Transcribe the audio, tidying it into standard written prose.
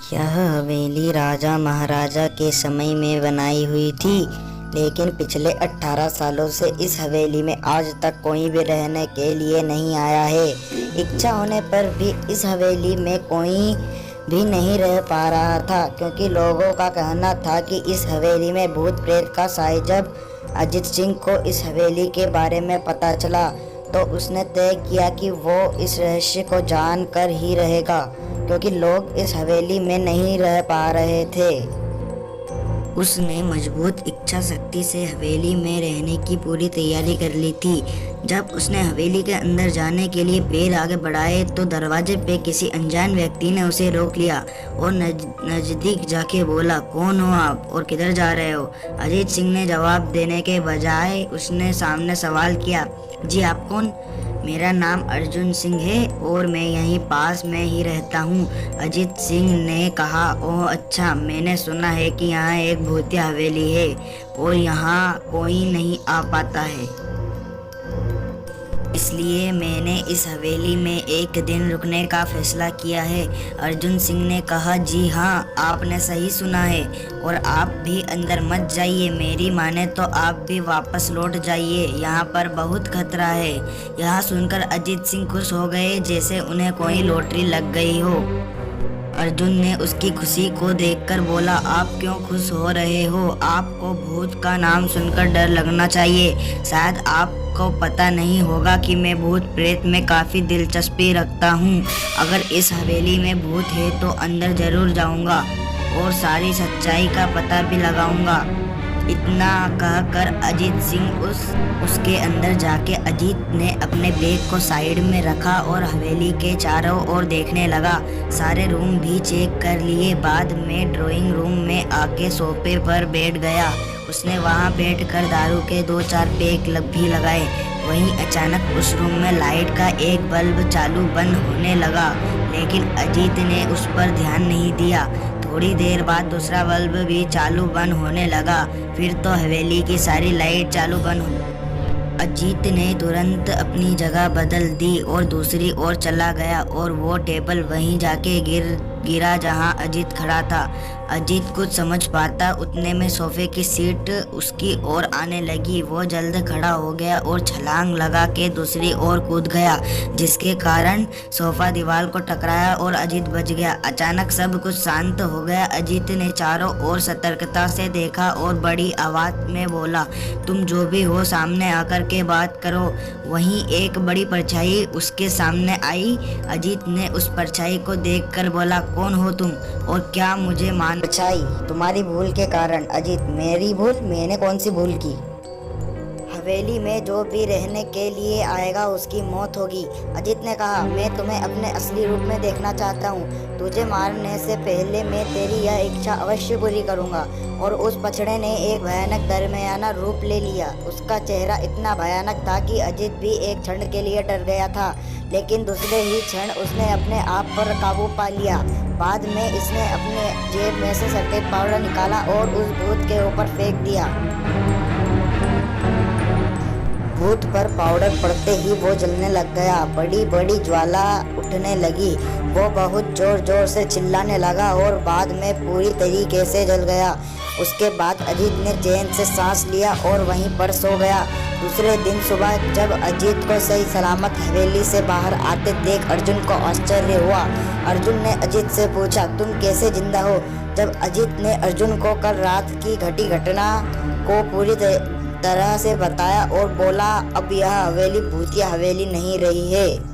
यह हवेली राजा महाराजा के समय में बनाई हुई थी, लेकिन पिछले 18 सालों से इस हवेली में आज तक कोई भी रहने के लिए नहीं आया है। इच्छा होने पर भी इस हवेली में कोई भी नहीं रह पा रहा था, क्योंकि लोगों का कहना था कि इस हवेली में भूत प्रेत का साए। जब अजीत सिंह को इस हवेली के बारे में पता चला तो उसने तय किया कि वो इस रहस्य को जान कर ही रहेगा, क्योंकि लोग इस हवेली में नहीं रह पा रहे थे। उसने मजबूत इच्छा शक्ति से हवेली में रहने की पूरी तैयारी कर ली थी। जब उसने हवेली के अंदर जाने के लिए पैर आगे बढ़ाए तो दरवाजे पे किसी अनजान व्यक्ति ने उसे रोक लिया और नजदीक जाके बोला, कौन हो आप और किधर जा रहे हो? अजीत सिंह ने जवाब देने के बजाय उसने सामने सवाल किया, जी आप कौन? मेरा नाम अर्जुन सिंह है और मैं यहीं पास में ही रहता हूँ। अजीत सिंह ने कहा, ओह अच्छा, मैंने सुना है कि यहाँ एक भूतिया हवेली है और यहाँ कोई नहीं आ पाता है, इसलिए मैंने इस हवेली में एक दिन रुकने का फैसला किया है। अर्जुन सिंह ने कहा, जी हाँ, आपने सही सुना है और आप भी अंदर मत जाइए। मेरी माने तो आप भी वापस लौट जाइए, यहाँ पर बहुत खतरा है। यह सुनकर अजीत सिंह खुश हो गए जैसे उन्हें कोई लॉटरी लग गई हो। अर्जुन ने उसकी खुशी को देखकर बोला, आप क्यों खुश हो रहे हो? आपको भूत का नाम सुनकर डर लगना चाहिए। शायद आपको पता नहीं होगा कि मैं भूत प्रेत में काफ़ी दिलचस्पी रखता हूँ। अगर इस हवेली में भूत है तो अंदर जरूर जाऊँगा और सारी सच्चाई का पता भी लगाऊंगा। इतना कहकर अजीत सिंह उसके अंदर जाके अजीत ने अपने बैग को साइड में रखा और हवेली के चारों ओर देखने लगा। सारे रूम भी चेक कर लिए। बाद में ड्राइंग रूम में आके सोफे पर बैठ गया। उसने वहां बैठकर दारू के 2-4 पैक भी लगाए। वहीं अचानक उस रूम में लाइट का एक बल्ब चालू बंद होने लगा, लेकिन अजीत ने उस पर ध्यान नहीं दिया। थोड़ी देर बाद दूसरा बल्ब भी चालू बंद होने लगा। फिर तो हवेली की सारी लाइट चालू बंद हो। अजीत ने तुरंत अपनी जगह बदल दी और दूसरी ओर चला गया और वो टेबल वहीं जाके गिरा जहां अजीत खड़ा था। अजीत कुछ समझ पाता उतने में सोफे की सीट उसकी ओर आने लगी। वो जल्द खड़ा हो गया और छलांग लगा के दूसरी ओर कूद गया, जिसके कारण सोफा दीवार को टकराया और अजीत बच गया। अचानक सब कुछ शांत हो गया। अजीत ने चारों ओर सतर्कता से देखा और बड़ी आवाज में बोला, तुम जो भी हो सामने आकर के बात करो। वहीं एक बड़ी परछाई उसके सामने आई। अजीत ने उस परछाई को देखकर बोला, कौन हो तुम और क्या मुझे परछाई, तुम्हारी भूल के कारण। अजीत, मेरी भूल? मैंने कौन सी भूल की? हवेली में जो भी रहने के लिए आएगा उसकी मौत होगी। अजीत ने कहा, मैं तुम्हें अपने असली रूप में देखना चाहता हूँ। तुझे मारने से पहले मैं तेरी यह इच्छा अवश्य पूरी करूँगा। और उस पछड़े ने एक भयानक दरमियाना रूप ले लिया। उसका चेहरा इतना भयानक था कि अजीत भी एक क्षण के लिए डर गया था, लेकिन दूसरे ही क्षण उसने अपने आप पर काबू पा लिया। बाद में इसने अपने जेब में से सफेद पाउडर निकाला और उस भूत के ऊपर फेंक दिया। भूत पर पाउडर पड़ते ही वो जलने लग गया। बड़ी बड़ी ज्वाला उठने लगी। वो बहुत जोर जोर से चिल्लाने लगा और बाद में पूरी तरीके से जल गया। उसके बाद अजीत ने चैन से सांस लिया और वहीं पर सो गया। दूसरे दिन सुबह जब अजीत को सही सलामत हवेली से बाहर आते देख अर्जुन को आश्चर्य हुआ। अर्जुन ने अजीत से पूछा, तुम कैसे जिंदा हो? जब अजीत ने अर्जुन को कल रात की घटी घटना को पूरी तरह से बताया और बोला, अब यह हवेली भूतिया हवेली नहीं रही है।